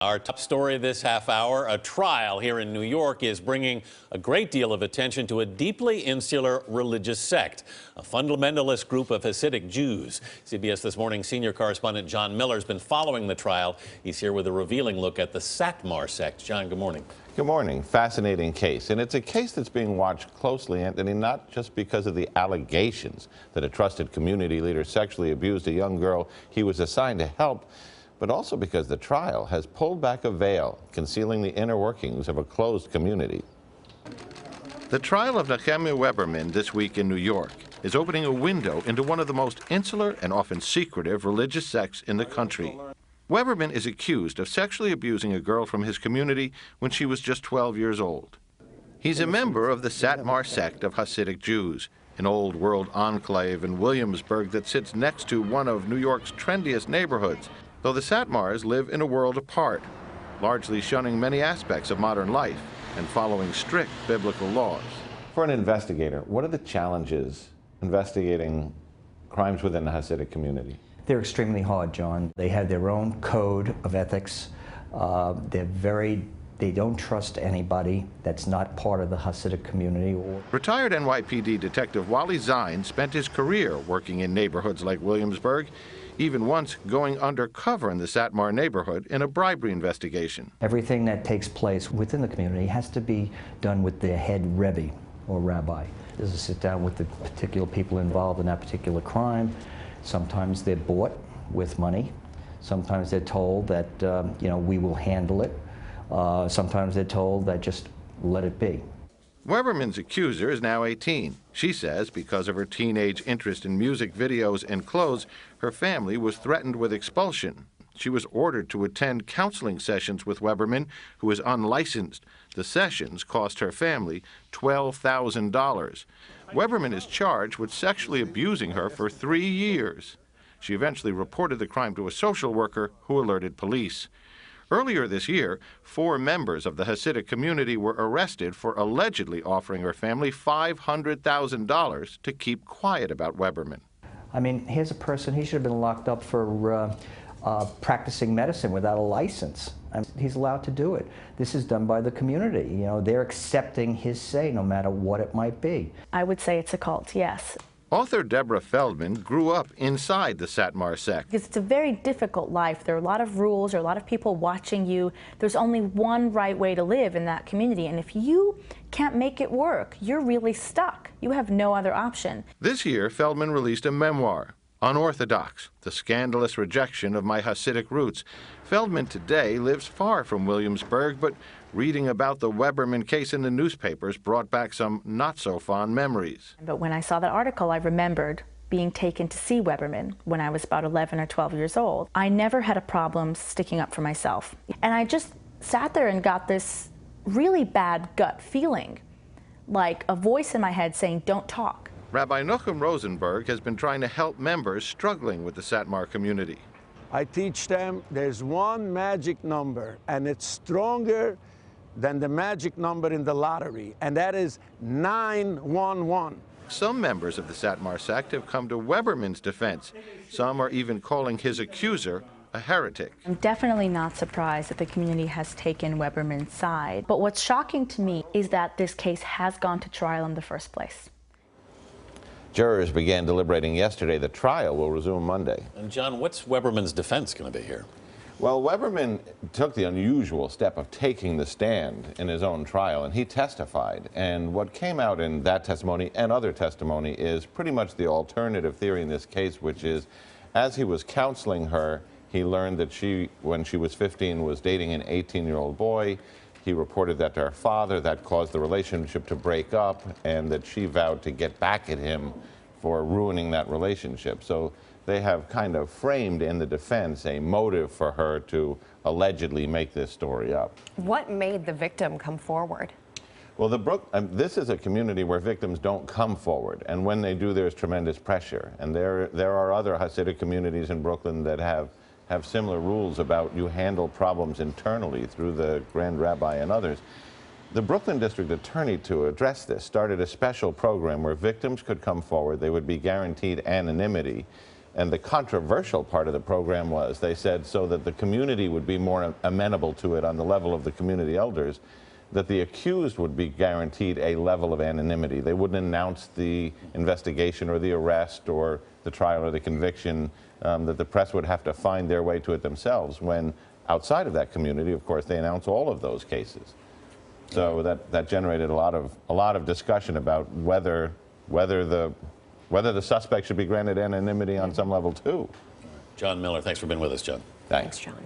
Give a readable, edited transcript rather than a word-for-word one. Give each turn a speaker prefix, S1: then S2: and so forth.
S1: Our top story this half hour, a trial here in New York is bringing a great deal of attention to a deeply insular religious sect, a fundamentalist group of Hasidic Jews. CBS This Morning senior correspondent John Miller has been following the trial. He's here with a revealing look at the Satmar sect. John, good morning.
S2: Good morning. Fascinating case. And it's a case that's being watched closely, Anthony, not just because of the allegations that a trusted community leader sexually abused a young girl he was assigned to help, but also because the trial has pulled back a veil, concealing the inner workings of a closed community. The trial of Nehemiah Weberman this week in New York is opening a window into one of the most insular and often secretive religious sects in the country. Weberman is accused of sexually abusing a girl from his community when she was just 12 years old. He's a member of the Satmar sect of Hasidic Jews, an old world enclave in Williamsburg that sits next to one of New York's trendiest neighborhoods, though the Satmars live in a world apart, largely shunning many aspects of modern life and following strict biblical laws. For an investigator, what are the challenges investigating crimes within the Hasidic community?
S3: They're extremely hard, John. They have their own code of ethics. They don't trust anybody that's not part of the Hasidic community.
S2: Retired NYPD Detective Wally Zine spent his career working in neighborhoods like Williamsburg, even once going undercover in the Satmar neighborhood in a bribery investigation.
S3: Everything that takes place within the community has to be done with the head rebbe or rabbi. There's a sit down with the particular people involved in that particular crime. Sometimes they're bought with money. Sometimes they're told that, we will handle it. Sometimes they're told that just let it be.
S2: Weberman's accuser is now 18. She says because of her teenage interest in music videos and clothes, her family was threatened with expulsion. She was ordered to attend counseling sessions with Weberman, who is unlicensed. The sessions cost her family $12,000. Weberman is charged with sexually abusing her for 3 years. She eventually reported the crime to a social worker who alerted police. Earlier this year, 4 members of the Hasidic community were arrested for allegedly offering her family $500,000 to keep quiet about Weberman.
S3: I mean, here's a person, he should have been locked up for practicing medicine without a license. He's allowed to do it. This is done by the community. They're accepting his say no matter what it might be.
S4: I would say it's a cult, yes.
S2: Author Deborah Feldman grew up inside the Satmar sect.
S4: Because it's a very difficult life. There are a lot of rules, there are a lot of people watching you. There's only one right way to live in that community, and if you can't make it work, you're really stuck. You have no other option.
S2: This year, Feldman released a memoir, Unorthodox, The Scandalous Rejection of My Hasidic Roots. Feldman today lives far from Williamsburg, but reading about the Weberman case in the newspapers brought back some not-so-fond memories.
S4: But when I saw that article, I remembered being taken to see Weberman when I was about 11 or 12 years old. I never had a problem sticking up for myself. And I just sat there and got this really bad gut feeling, like a voice in my head saying, don't talk.
S2: Rabbi Nochem Rosenberg has been trying to help members struggling with the Satmar community.
S5: I teach them there's one magic number, and it's stronger than the magic number in the lottery, and that is 911.
S2: Some members of the Satmar sect have come to Weberman's defense. Some are even calling his accuser a heretic.
S4: I'm definitely not surprised that the community has taken Weberman's side. But what's shocking to me is that this case has gone to trial in the first place.
S2: Jurors began deliberating yesterday. The trial will resume Monday.
S1: And John, what's Weberman's defense going to be here?
S2: Well, Weberman took the unusual step of taking the stand in his own trial, and he testified. And what came out in that testimony and other testimony is pretty much the alternative theory in this case, which is, as he was counseling her, he learned that she, when she was 15, was dating an 18-year-old boy. He reported that to her father. That caused the relationship to break up, and that she vowed to get back at him for ruining that relationship. So they have kind of framed in the defense a motive for her to allegedly make this story up.
S6: What made the victim come forward?
S2: Well, this is a community where victims don't come forward, and when they do, there's tremendous pressure. And there are other Hasidic communities in Brooklyn that have similar rules about you handle problems internally through the Grand Rabbi and others. The Brooklyn District Attorney, to address this, started a special program where victims could come forward. They would be guaranteed anonymity, And the controversial part of the program was, they said, so that the community would be more amenable to it on the level of the community elders, that the accused would be guaranteed a level of anonymity. They wouldn't announce the investigation or the arrest or the trial or the conviction, that the press would have to find their way to it themselves, when outside of that community, of course, they announce all of those cases. So that generated a lot of discussion about whether the suspect should be granted anonymity on some level too.
S1: John Miller, thanks for being with us, John.
S2: Thanks.
S6: Thanks, John.